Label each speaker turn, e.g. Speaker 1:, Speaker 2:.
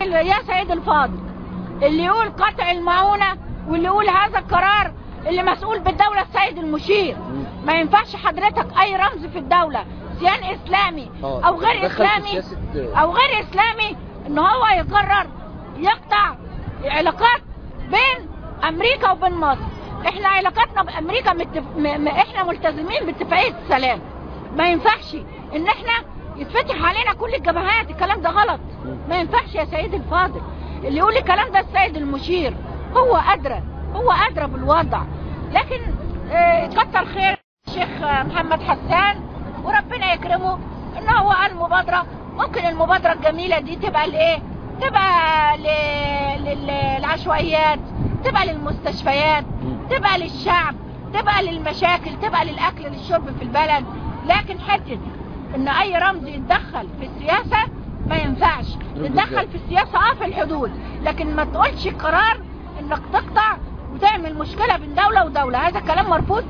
Speaker 1: يا سيد الفاضل، اللي يقول قطع المعونة واللي يقول هذا القرار اللي مسؤول بالدولة السيد المشير. ما ينفعش حضرتك أي رمز في الدولة سيان إسلامي أو غير إسلامي أو غير إسلامي إن هو يقرر يقطع علاقات بين أمريكا وبين مصر. إحنا علاقاتنا بأمريكا إحنا ملتزمين باتفاقية السلام. ما ينفعش إن إحنا يتفتح علينا كل الجبهات. الكلام ده غلط، ما ينفعش يا سيد الفاضل. اللي يقول الكلام ده السيد المشير، هو أدرى بالوضع. لكن كتر خير الشيخ محمد حسان وربنا يكرمه ان هو قال مبادرة. ممكن المبادرة الجميلة دي تبقى لايه؟ تبقى للعشوائيات، تبقى للمستشفيات، تبقى للشعب، تبقى للمشاكل، تبقى للاكل للشرب في البلد. لكن حتة ان اي رمز يتدخل في السياسة ما ينفعش. تتدخل في السياسة في الحدود، لكن ما تقولش قرار انك تقطع وتعمل مشكلة بين دولة ودولة. هذا كلام مرفوض.